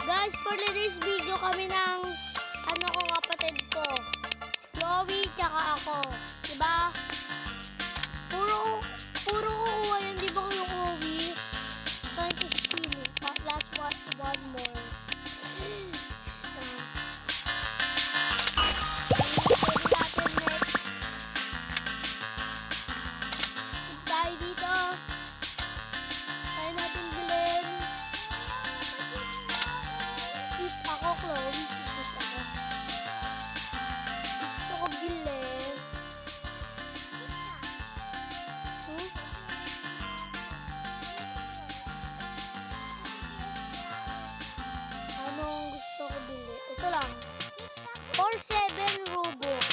Guys, for today's video kami ng kapatid ko. Chloe, tsaka ako. Diba? Puro kukuha yun, di ba yung Chloe? Trying to steal it. Last one more. Tayo dito. Tayo natin bilhin. Eat ako, Chloe. Eat ako. Gusto ko bilhin. Anong gusto ko bilhin? Ito lang. Or 7 Robux.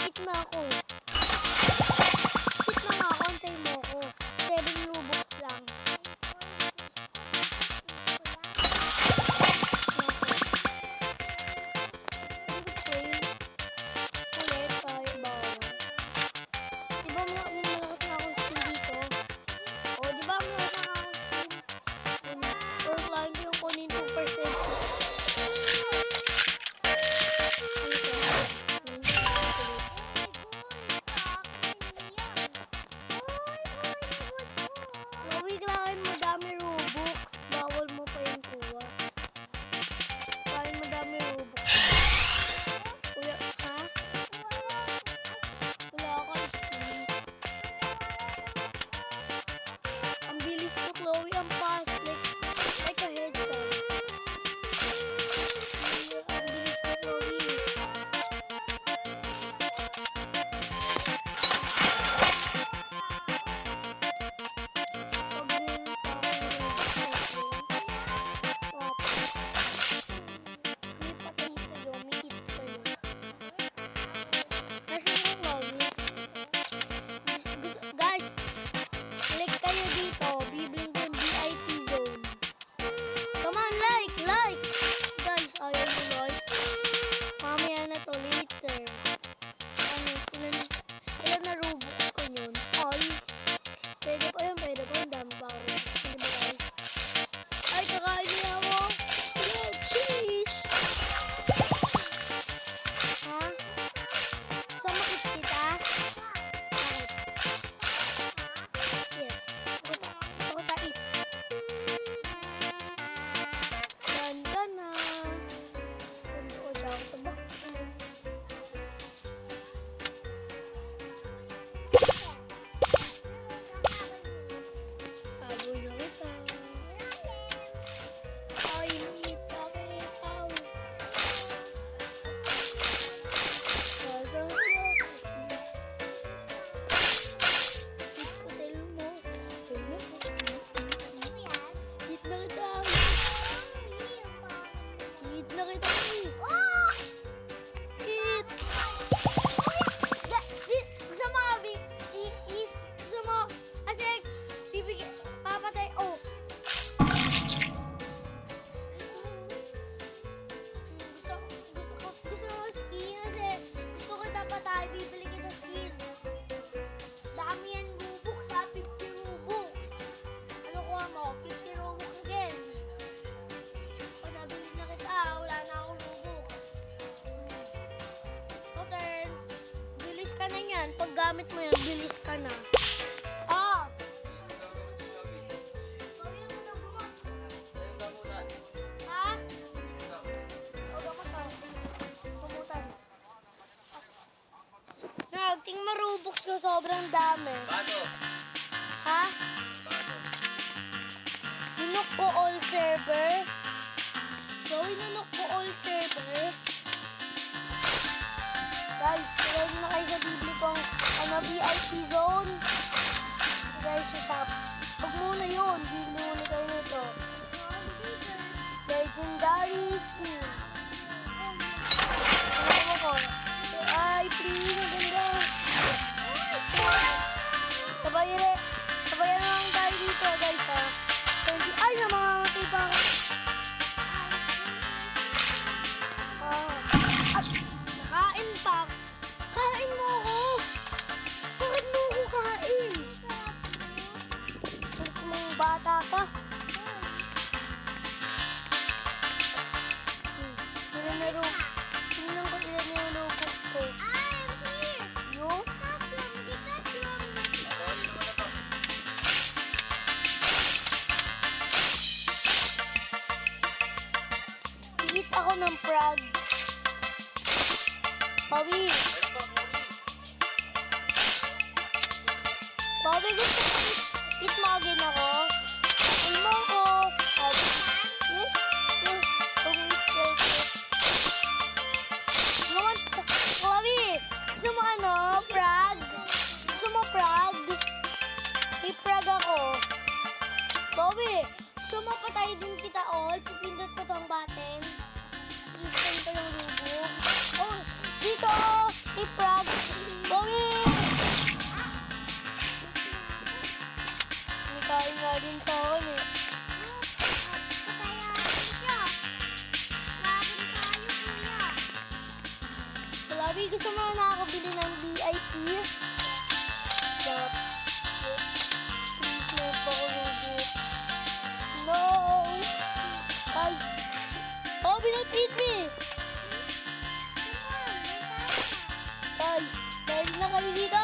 Eat na ako. Eat na nga ako. Antay mo ako. 7 Robux lang. Chloe, ang fast. Like a headshot. Ang bilis ko, Chloe. Guys, click kayo dito. Bibling like! Guys, ayaw mo like. Mamaya na to, later. Ilan na Robux ko yun? Ay, pwede pa yun, dami pa ako. Hindi ba guys? Ay, kakain niya ako. Yeah, cheese! Ha? So, makit kita? Bakit? Yes. Ako ta eat. Bibili kita skin. Dami yan Robux ha, 50 Robux. Ano kuha mo? 50 Robux again. O, nabili na kita. Wala na akong Robux. So, turn. Bilis ka na yan. Pag gamit mo yan, bilis ka na. Ah! Ha? O, gamot ka. Kumutan. Tingnan mo Robux ko, sobrang dami. Bato. Ha? Bato. Inok ko all server. So, inunok ko all server. Guys, ready na kayo sa bibili kong VIP zone. Guys, sa shop. Huwag muna yun. Bibili muna kayo nito. Legendary skin. Ano ko? Ay, please, maganda. Sabayan na lang tayo dito, guys, ha. Ay, namamatay pa ako. At, nakain pa. Kain mo ako. Bakit mo ako kain? Mga bata pa. ako ng frog. Bobby. Bobby, gusto mo eat mo again ako? Eat mo ako. Bobby. Yes? Yes. Bobby, gusto mo ano? Frog? Gusto mo frog? May frog ako. Bobby, gusto mo patay din kita all? Pipindot ko tong button. Ispan ko yung lubog. Oh, dito! May frog. Bobby! May kain nga din sa akin eh. Bobby, gusto mo na nakakabili ng VIP? Stop. Please, meron pa ako lubog. No! Guys! Bobby, don't eat me! Guys, dahil na kayo dito.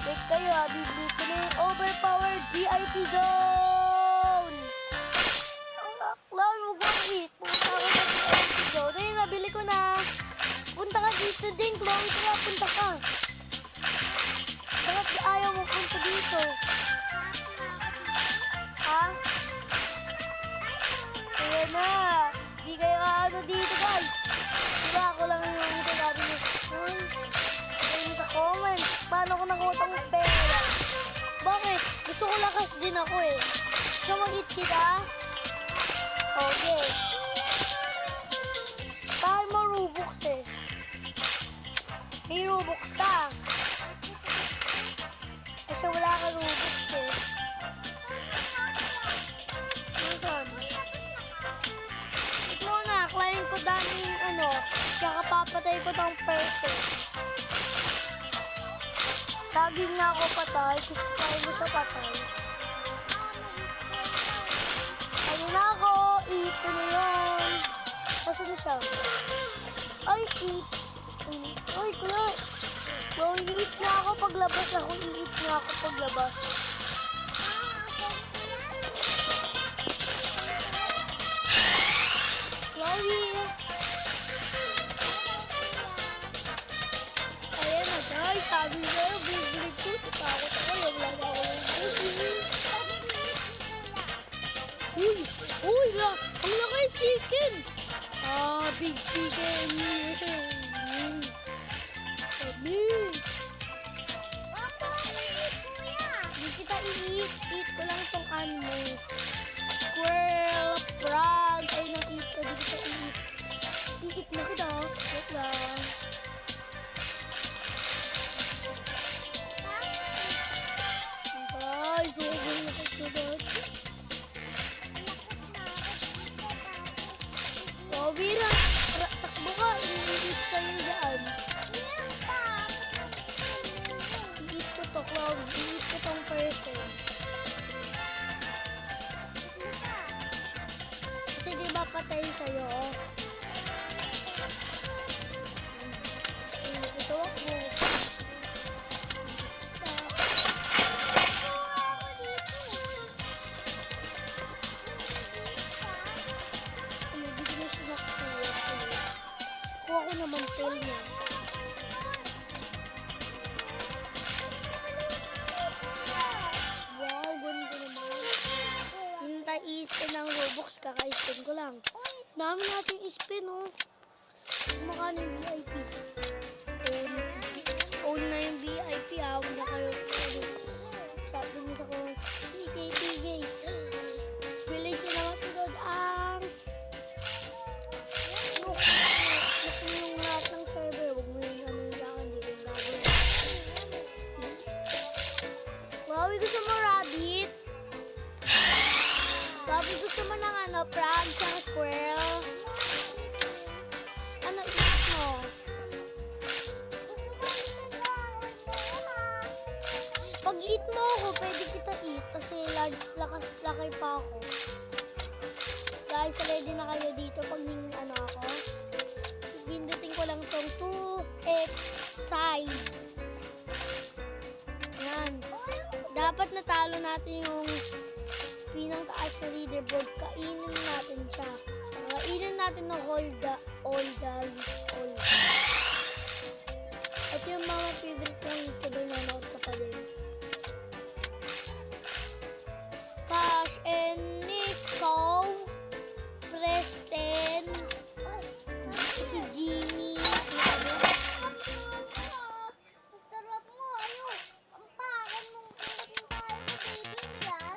Wait kayo ha, bibili ko na yung overpowered VIP zone! Lawi, huwag mo eat. Pumunta ako sa VIP zone. Ayun, nabili ko na. Punta ka dito din, Chloe. Kaya punta ka. Bakit ayaw mo punta dito? Ha? Ayan na. Di kayo ano dito, guys. Diba ako lang yung sinabi niyo. Ayun sa comment. Paano ko nakutang pera? Bakit? Gusto ko lakas din ako eh. Gusto mag-eat kita? Okay. Tayo mo Robux eh. May Robux ka. Kasi wala ka Robux eh. Ito na, klaim ko daming ano, kaya papatay ko tong person. Lagi nga ako patay, kasi tayo mo sa patay. Ayun na ako, eat ko na yun. Kasi na siya. Ay, eat. Ay, kuya. Wow, i-eat na ako paglabas ako. I-eat na ako paglabas. Chloe! Ayan na guys, sabi sa'yo, bibili ko. Takot ako, yung lala ko yung bibili. Uy! Uy! Ang laki chicken! Ah, big chicken! Sabi! Hindi kita i-eat. Eat ko lang itong animal. Squirrel, frog. Ayun ang eat ko. Hindi kita i-eat. I-eat na kita. Wait lang. Guys, sobrang lakot ko dati. Bobby lang. Takbo ka. I-eat ka yung daan. I-eat ko to, Cloud. I-eat ko tong person. Kasi di ba patay sa'yo? Ito ako. Hindi na siya nakuha. Kuha ko naman tail niya. Wow, ganda naman. Hintay i-spin ng Robux, kaka-spin ko lang. Dami natin i-spin, oh. Makano yung VIP? Own na yung VIP, ah. Huwag na kayo. Sabi niyo sa kong, TJ. Bilhin ko naman tulad ang yung lahat ng server. Huwag mo yung ano yung lakan. Hindi ko yung gagawin. Wow, gusto mo rabbit? Bobby, gusto mo ng ano, frog, siyang squirrel? Ano eat mo? Pag eat mo ako, pwede kita eat kasi lakay pa ako. Guys, ready na kayo dito pag ano ako? Pindutin ko lang tong 2x size. Yan. Dapat natalo natin yung pinang taas na leaderboard. Kainin natin siya. Kainin natin ng all the. At yung mga favorite kong YouTuber na nanood ka pa din. Cash and Nico, Preston, si Jimmy, Sarap mo, ayun. Ang pangan mong pinating tayo sa baby yan.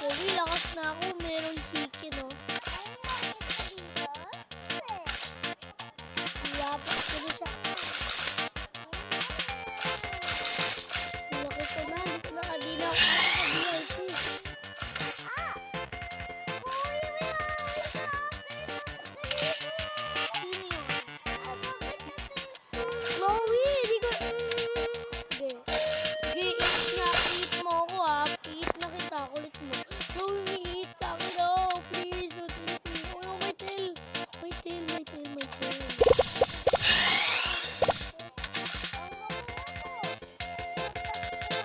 Uy, lakas na ako, meron chicken, oh. Lapit ko na siya. Laki ko na, dito na kadina ako nakakabiyak eh. Sino yun? Chloe, di ko... Sige. Sige, eat na. Eat mo ako ha. Eat na kita. Kulit mo. Chloe, eat sa akin oh. Please, don't eat me. Oh, no, my tail. My tail, my tail, my tail.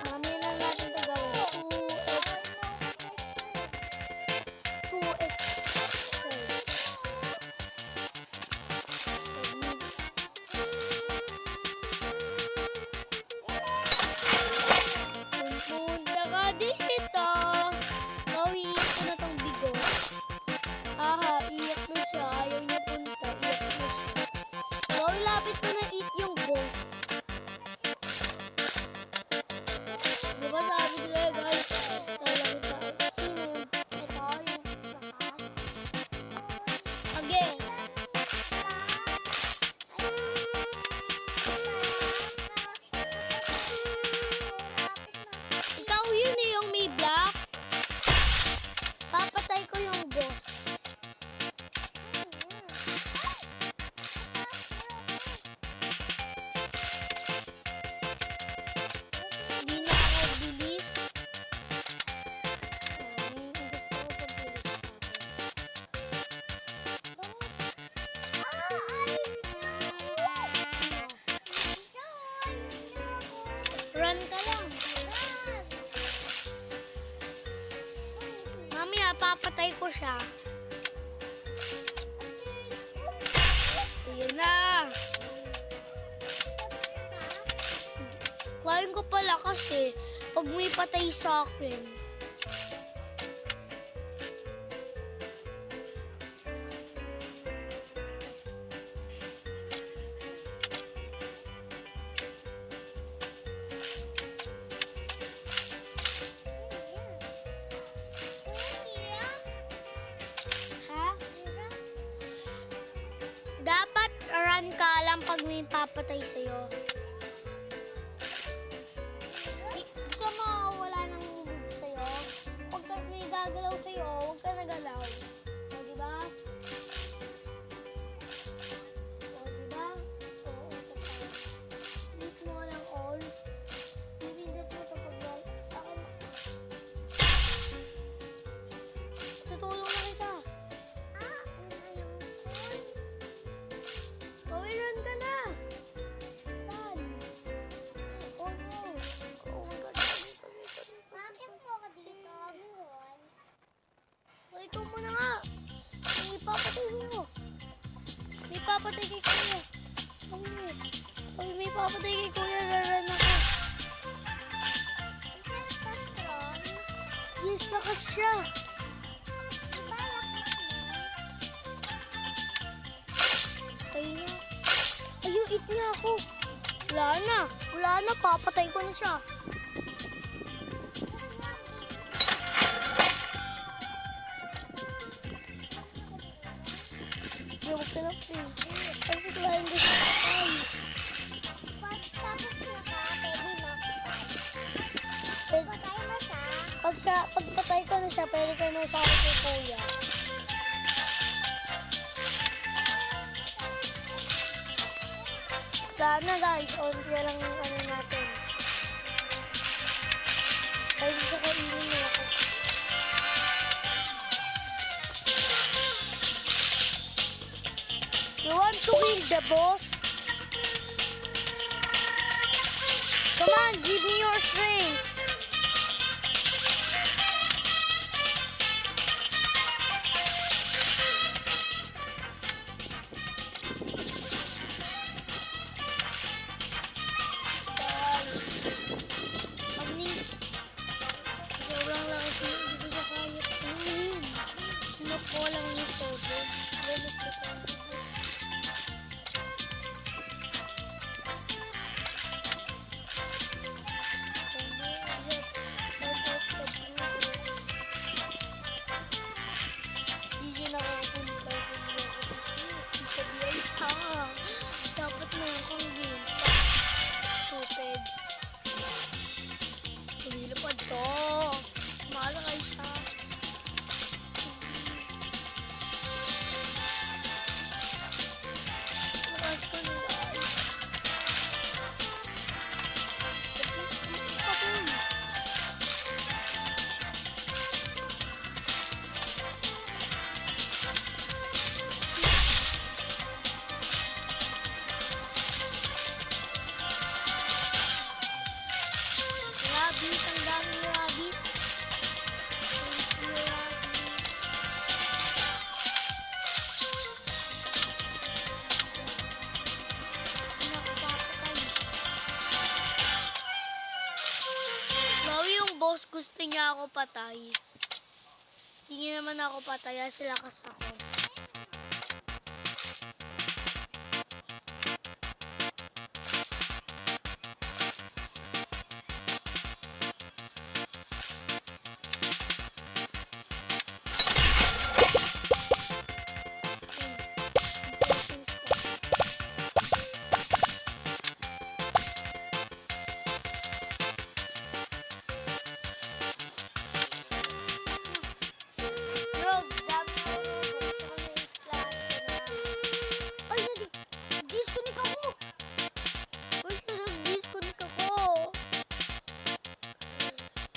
Mamaya na natin ito gawin. 2x. 2x. Punta ka dito. Iiyak ko na tong bigo. Aha, iyak na siya. Ayaw niya punta. Iyak na siya. Lapit ko na eat yung boss. Diba sabi ko na guys? Talagang tayo. Sino? Ito yung again. Ikaw yun eh, yung may black. Papatay ko yung boss. Hindi na ako bilis. Gusto ko pagbilis natin. Run ka lang. Mamaya, papatay ko siya. Ayan na. Kain ko pala kasi pag may patay sa akin. Ha? Dapat run ka lang pag may papatay sa'yo. Gusto mo wala nang move sa'yo? Pag may gagalaw sa'yo, huwag ka nagalaw. O, diba? O, diba? Oo, hit mo lang all. Pipindot mo ito pag akin. Tutulong na kita. Run ka na! Saan? Oh no! Oh my God! Bakit po ka dito, Bihon? Ikaw muna nga! May papatay mo! May papatay kay Kuya! May papatay kay Kuya! Raran ako! Yes, lakas siya! Diba lakas mo? Tayo na! Ayun, eat niya ako! Wala na! Wala na! Papatay ko na siya! Huwag ka na po. Kasi kumain ko siya. Tapos na ka, pwede mo. Pwede, Patay mo siya. pag patay ko na siya, pwede ka na sa akin kay Kuya. Sana guys, onti lang yung ano natin. Ay, gusto ko ilin mo ako. You want to kill the boss? Come on, give me your strength. gusto niya ako patay. Hindi niya naman ako patay, kasi lakas ako. Bro, dami ako. Gusto ko na i-flash ko na. Ay, disconnect ako. Uy, nag-disconnect ako.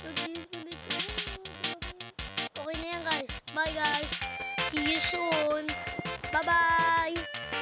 Nag-disconnect ako. Okay na yan, guys. Bye, guys. See you soon. Bye-bye.